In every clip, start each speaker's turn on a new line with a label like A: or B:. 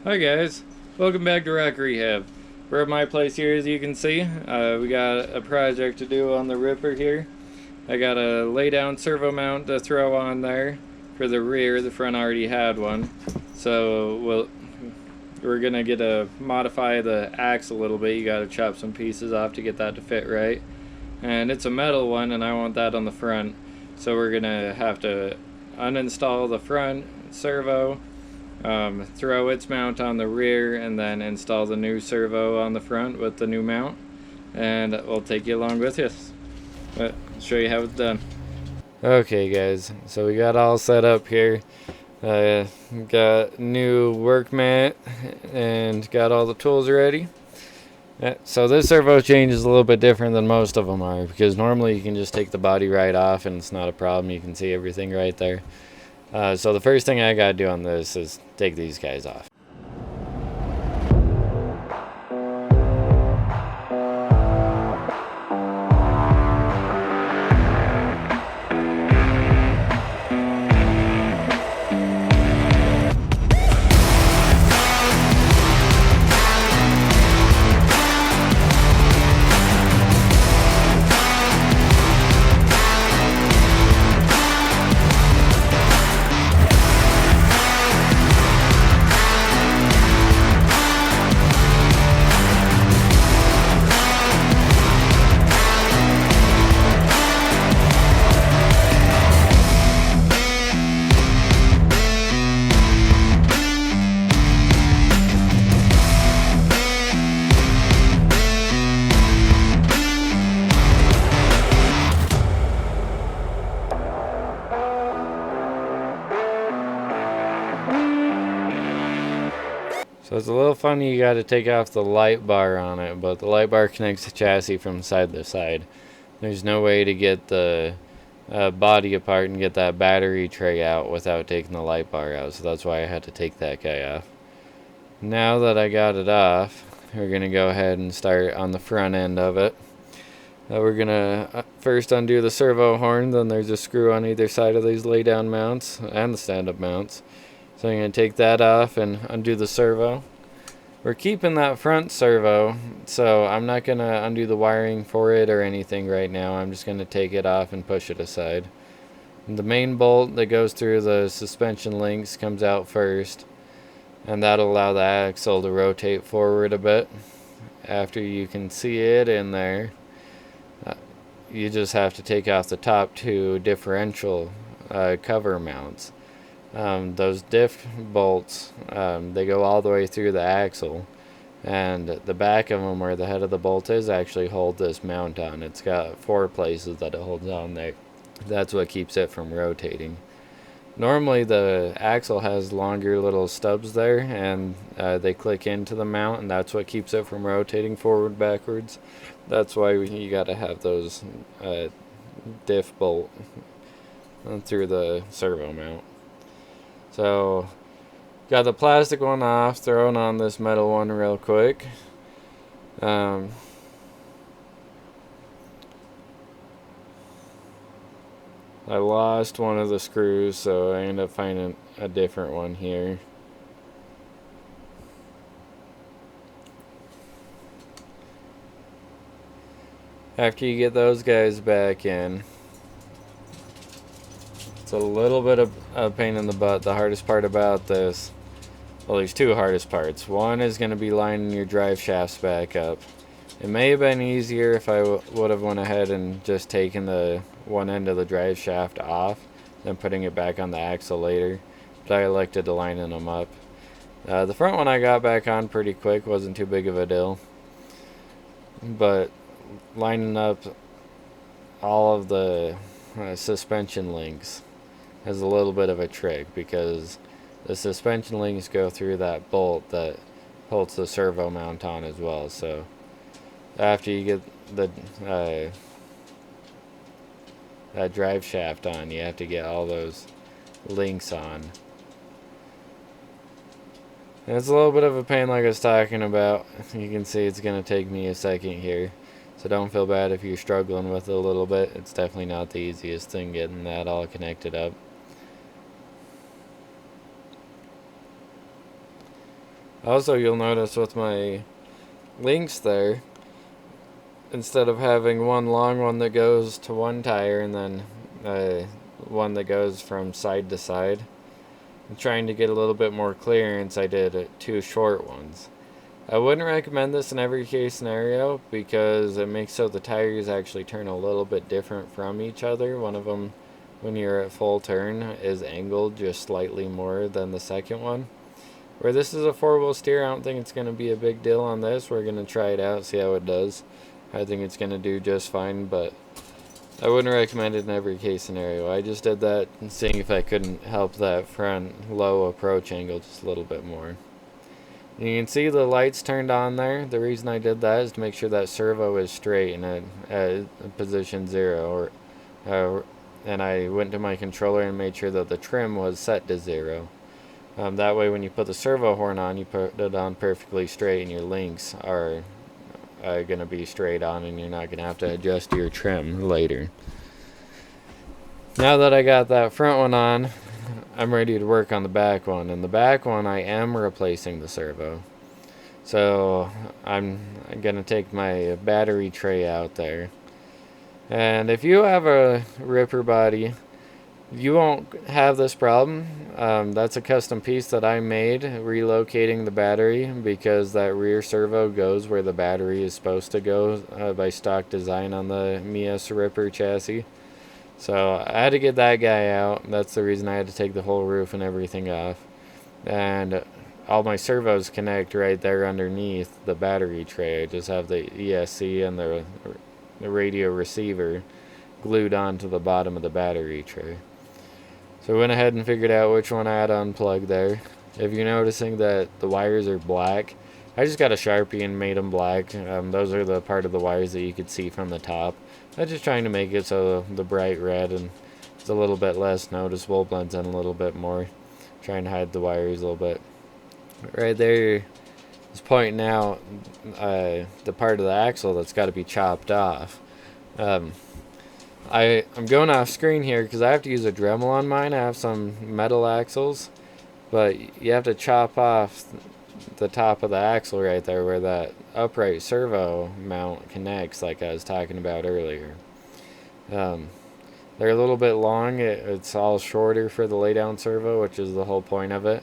A: Hi guys, welcome back to Rock Rehab. We're at my place here, as you can see. We got a project to do on the Ripper here. I got a laydown servo mount to throw on there for the rear. The front already had one, so we're gonna get to modify the axle a little bit. You gotta chop some pieces off to get that to fit right, and it's a metal one, and I want that on the front. So we're gonna have to uninstall the front servo. Throw its mount on the rear and then install the new servo on the front with the new mount, and we'll take you along with us. But I'll show you how it's done. Okay guys, so we got all set up here. Got new work mat and got all the tools ready. So this servo change is a little bit different than most of them are, because normally you can just take the body right off and it's not a problem. You can see everything right there. So the first thing I gotta do on this is take these guys off. So it's a little funny, you got to take off the light bar on it, but the light bar connects the chassis from side to side. There's no way to get the body apart and get that battery tray out without taking the light bar out, so that's why I had to take that guy off. Now that I got it off, we're going to go ahead and start on the front end of it. We're going to first undo the servo horn, then there's a screw on either side of these lay down mounts and the stand-up mounts. So I'm going to take that off and undo the servo. We're keeping that front servo, so I'm not going to undo the wiring for it or anything right now. I'm just going to take it off and push it aside. And the main bolt that goes through the suspension links comes out first, and that'll allow the axle to rotate forward a bit. After you can see it in there, you just have to take off the top two differential cover mounts. Those diff bolts, they go all the way through the axle, and the back of them, where the head of the bolt is, actually hold this mount on. It's got 4 places that it holds on there. That's what keeps it from rotating. Normally the axle has longer little stubs there, and they click into the mount, and that's what keeps it from rotating forward backwards. That's why you gotta have those diff bolt through the servo mount. So, got the plastic one off, throwing on this metal one real quick. I lost one of the screws, so I ended up finding a different one here. After you get those guys back in, it's a little bit of a pain in the butt. The hardest part about this, well, there's 2 hardest parts. One is going to be lining your drive shafts back up. It may have been easier if I would have went ahead and just taken the one end of the drive shaft off, then putting it back on the axle later, but I elected to lining them up. The front one I got back on pretty quick, wasn't too big of a deal, but lining up all of the suspension links is a little bit of a trick, because the suspension links go through that bolt that holds the servo mount on as well. So after you get the that drive shaft on, you have to get all those links on. And it's a little bit of a pain, like I was talking about. You can see it's going to take me a second here, so don't feel bad if you're struggling with it a little bit. It's definitely not the easiest thing getting that all connected up. Also, you'll notice with my links there, instead of having one long one that goes to one tire and then one that goes from side to side, I'm trying to get a little bit more clearance. I did two short ones. I wouldn't recommend this in every case scenario because it makes so the tires actually turn a little bit different from each other. One of them, when you're at full turn, is angled just slightly more than the second one. Where this is a four-wheel steer, I don't think it's going to be a big deal on this. We're going to try it out, see how it does. I think it's going to do just fine, but I wouldn't recommend it in every case scenario. I just did that and seeing if I couldn't help that front low approach angle just a little bit more. And you can see the lights turned on there. The reason I did that is to make sure that servo is straight and at position 0. And I went to my controller and made sure that the trim was set to 0. That way when you put the servo horn on, you put it on perfectly straight and your links are going to be straight on and you're not going to have to adjust your trim later. Now that I got that front one on, I'm ready to work on the back one. And the back one, I am replacing the servo. So I'm going to take my battery tray out there. And if you have a ripper body, you won't have this problem. That's a custom piece that I made, relocating the battery, because that rear servo goes where the battery is supposed to go by stock design on the Mias Ripper chassis. So I had to get that guy out. That's the reason I had to take the whole roof and everything off. And all my servos connect right there underneath the battery tray. I just have the ESC and the radio receiver glued onto the bottom of the battery tray. So I went ahead and figured out which one I had unplugged there. If you're noticing that the wires are black, I just got a Sharpie and made them black. Those are the part of the wires that you could see from the top. I'm just trying to make it so the bright red and it's a little bit less noticeable, blends in a little bit more. Trying to hide the wires a little bit. Right there is pointing out the part of the axle that's got to be chopped off. I'm going off screen here because I have to use a Dremel on mine. I have some metal axles, but you have to chop off the top of the axle right there where that upright servo mount connects, like I was talking about earlier. They're a little bit long. It's all shorter for the laydown servo, which is the whole point of it.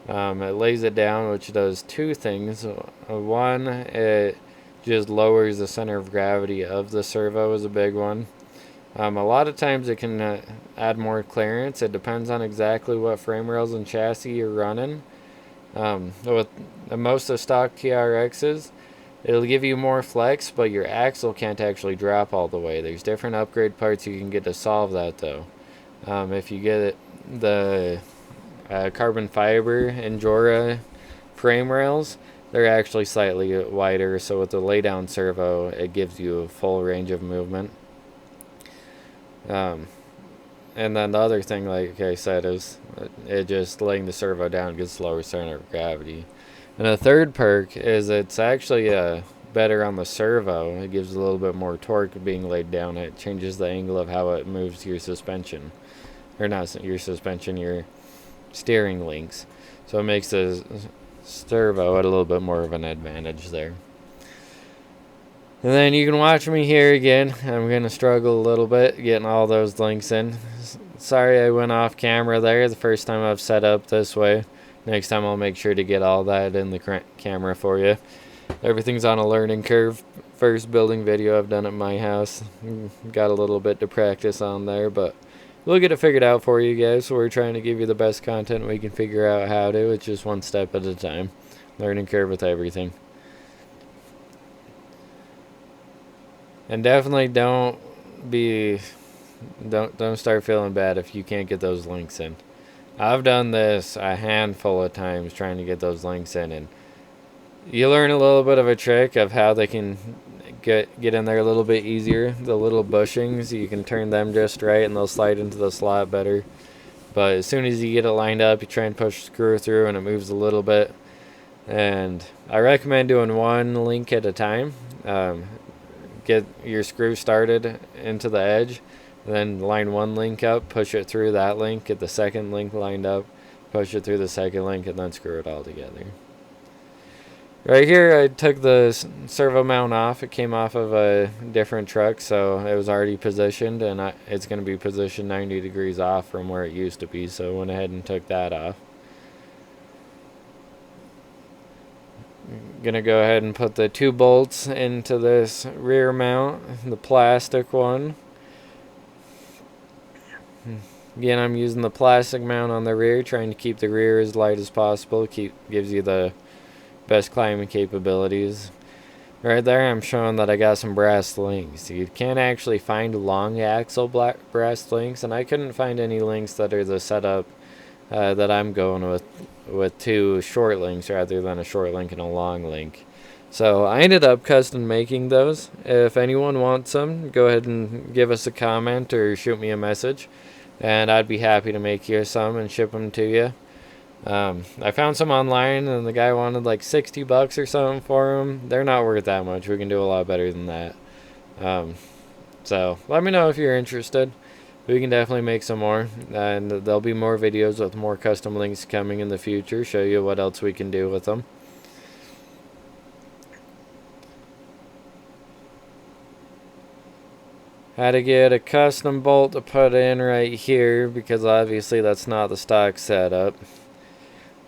A: It lays it down, which does two things. One, it just lowers the center of gravity of the servo, is a big one. A lot of times it can add more clearance. It depends on exactly what frame rails and chassis you're running. With most of stock TRXs, it'll give you more flex, but your axle can't actually drop all the way. There's different upgrade parts you can get to solve that, though. If you get the carbon fiber Endura frame rails, they're actually slightly wider, so with the laydown servo, it gives you a full range of movement. And then the other thing, like I said, is it just laying the servo down gets lower center of gravity. And a third perk is it's actually better on the servo. It gives a little bit more torque being laid down. It changes the angle of how it moves your suspension. Or not your suspension, your steering links. So it makes the servo at a little bit more of an advantage there. And then you can watch me here again. I'm going to struggle a little bit getting all those links in. Sorry I went off camera there the first time I've set up this way. Next time I'll make sure to get all that in the camera for you. Everything's on a learning curve. First building video I've done at my house. Got a little bit to practice on there, but we'll get it figured out for you guys. So we're trying to give you the best content we can figure out how to. It's just one step at a time. Learning curve with everything. And definitely don't start feeling bad if you can't get those links in. I've done this a handful of times trying to get those links in, and you learn a little bit of a trick of how they can get in there a little bit easier. The little bushings, you can turn them just right and they'll slide into the slot better. But as soon as you get it lined up, you try and push the screw through and it moves a little bit. And I recommend doing one link at a time. Get your screw started into the edge, then line one link up, push it through that link, get the second link lined up, push it through the second link, and then screw it all together. Right here, I took the servo mount off. It came off of a different truck, so it was already positioned, and it's going to be positioned 90 degrees off from where it used to be, so I went ahead and took that off. Gonna go ahead and put the 2 bolts into this rear mount, the plastic one. Again, I'm using the plastic mount on the rear, trying to keep the rear as light as possible. Gives you the best climbing capabilities. Right there, I'm showing that I got some brass links. You can't actually find long axle brass links, and I couldn't find any links that are the setup that I'm going with 2 short links rather than a short link and a long link. So I ended up custom making those. If anyone wants them, go ahead and give us a comment or shoot me a message, and I'd be happy to make you some and ship them to you. I found some online, and the guy wanted like $60 or something for them. They're not worth that much. We can do a lot better than that. So let me know if you're interested. We can definitely make some more, and there'll be more videos with more custom links coming in the future. Show you what else we can do with them. Had to get a custom bolt to put in right here because obviously that's not the stock setup.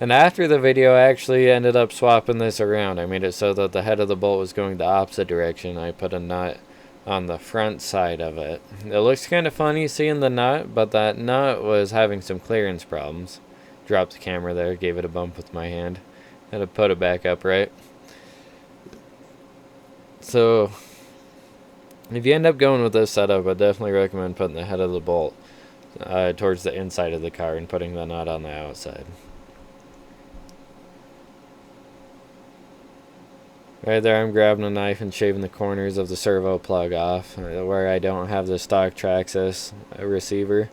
A: And after the video, I actually ended up swapping this around. I made it so that the head of the bolt was going the opposite direction. I put a nut on the front side of it. It looks kind of funny seeing the nut, but that nut was having some clearance problems. Dropped the camera there, gave it a bump with my hand. Had to put it back up right. So if you end up going with this setup, I definitely recommend putting the head of the bolt towards the inside of the car and putting the nut on the outside. Right there, I'm grabbing a knife and shaving the corners of the servo plug off where I don't have the stock Traxxas receiver.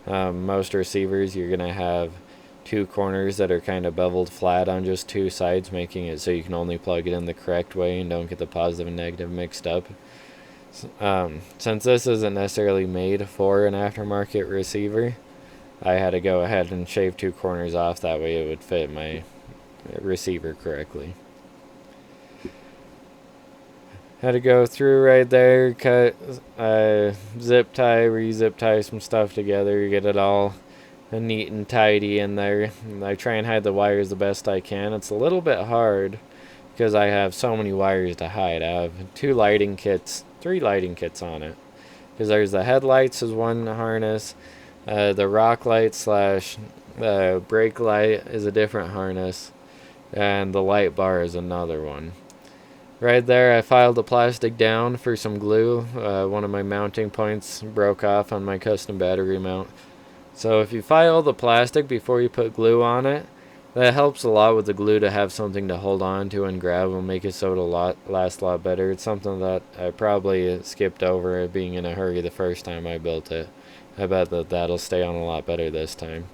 A: Most receivers, you're going to have 2 corners that are kind of beveled flat on just 2 sides, making it so you can only plug it in the correct way and don't get the positive and negative mixed up. Since this isn't necessarily made for an aftermarket receiver, I had to go ahead and shave 2 corners off, that way it would fit my receiver correctly. Had to go through right there, cut, zip tie, re-zip tie some stuff together, get it all neat and tidy in there. And I try and hide the wires the best I can. It's a little bit hard because I have so many wires to hide. I have 3 lighting kits on it. Because there's the headlights is one harness, the rock light slash brake light is a different harness, and the light bar is another one. Right there, I filed the plastic down for some glue. One of my mounting points broke off on my custom battery mount. So if you file the plastic before you put glue on it, that helps a lot with the glue to have something to hold on to and grab and make it so it'll last a lot better. It's something that I probably skipped over being in a hurry the first time I built it. I bet that'll stay on a lot better this time.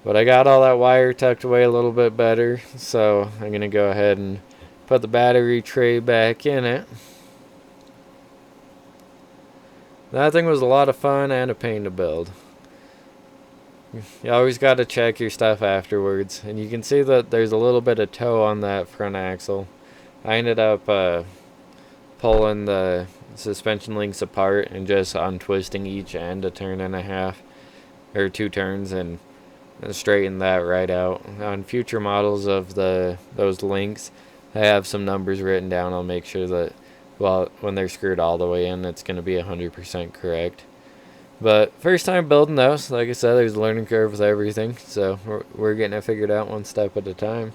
A: But I got all that wire tucked away a little bit better, so I'm going to go ahead and put the battery tray back in it. That thing was a lot of fun and a pain to build. You always got to check your stuff afterwards. And you can see that there's a little bit of toe on that front axle. I ended up pulling the suspension links apart and just untwisting each end a turn and a half, or 2 turns, and straighten that right out. On future models of those links, I have some numbers written down. I'll make sure that, well, when they're screwed all the way in, it's going to be 100% correct. But first time building those, like I said, there's a learning curve with everything, so we're getting it figured out one step at a time.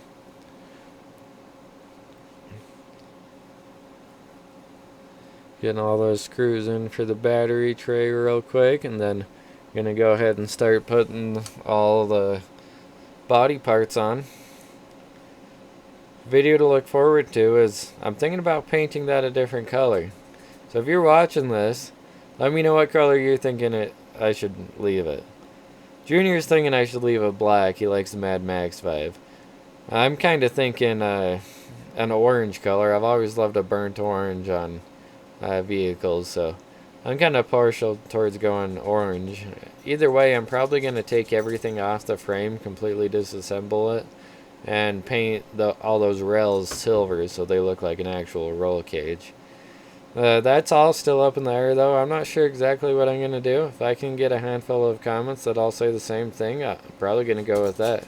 A: Getting all those screws in for the battery tray real quick, and then I'm going to go ahead and start putting all the body parts on. Video to look forward to is I'm thinking about painting that a different color. So if you're watching this, let me know what color you're thinking I should leave it. Junior's thinking I should leave it black. He likes the Mad Max vibe. I'm kind of thinking an orange color. I've always loved a burnt orange on vehicles, so I'm kind of partial towards going orange. Either way, I'm probably going to take everything off the frame, completely disassemble it, and paint all those rails silver so they look like an actual roll cage. That's all still up in the air though. I'm not sure exactly what I'm going to do. If I can get a handful of comments that all say the same thing, I'm probably going to go with that.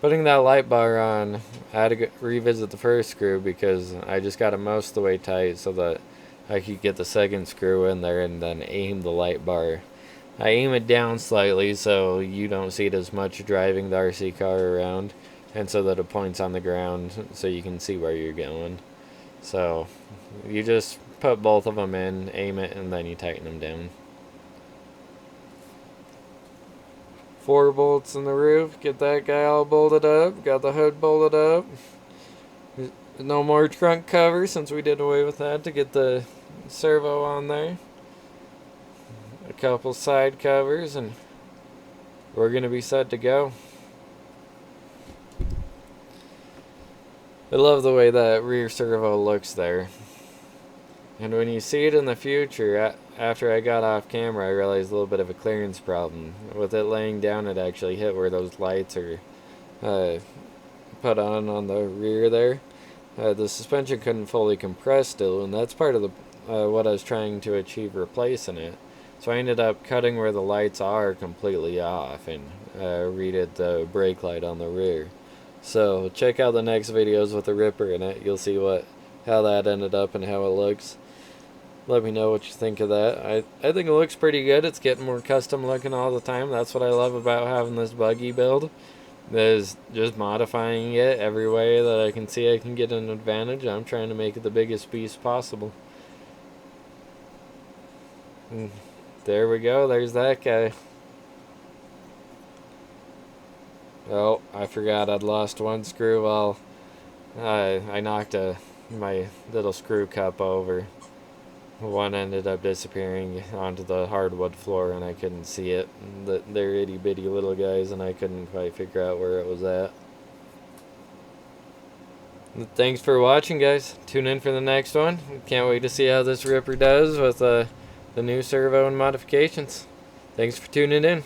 A: Putting that light bar on, I had to revisit the first screw because I just got it most of the way tight so that I could get the second screw in there and then aim the light bar. I aim it down slightly so you don't see it as much driving the RC car around, and so that it points on the ground so you can see where you're going. So you just put both of them in, aim it, and then you tighten them down. 4 bolts in the roof, get that guy all bolted up, got the hood bolted up. No more trunk cover since we did away with that to get the servo on there. A couple side covers and we're going to be set to go. I love the way that rear servo looks there. And when you see it in the future, after I got off camera, I realized a little bit of a clearance problem. With it laying down, it actually hit where those lights are put on the rear there. The suspension couldn't fully compress still, and that's part of the what I was trying to achieve replacing it. So I ended up cutting where the lights are completely off and redid the brake light on the rear. So check out the next videos with the Ripper in it. You'll see how that ended up and how it looks. Let me know what you think of that. I think it looks pretty good. It's getting more custom looking all the time. That's what I love about having this buggy build, is just modifying it every way that I can see I can get an advantage. I'm trying to make it the biggest piece possible. And there we go. There's that guy. Oh, I forgot I'd lost one screw. Well, I knocked my little screw cup over. One ended up disappearing onto the hardwood floor and I couldn't see it. They're itty bitty little guys and I couldn't quite figure out where it was at. Thanks for watching, guys. Tune in for the next one. Can't wait to see how this Ripper does with the new servo and modifications. Thanks for tuning in.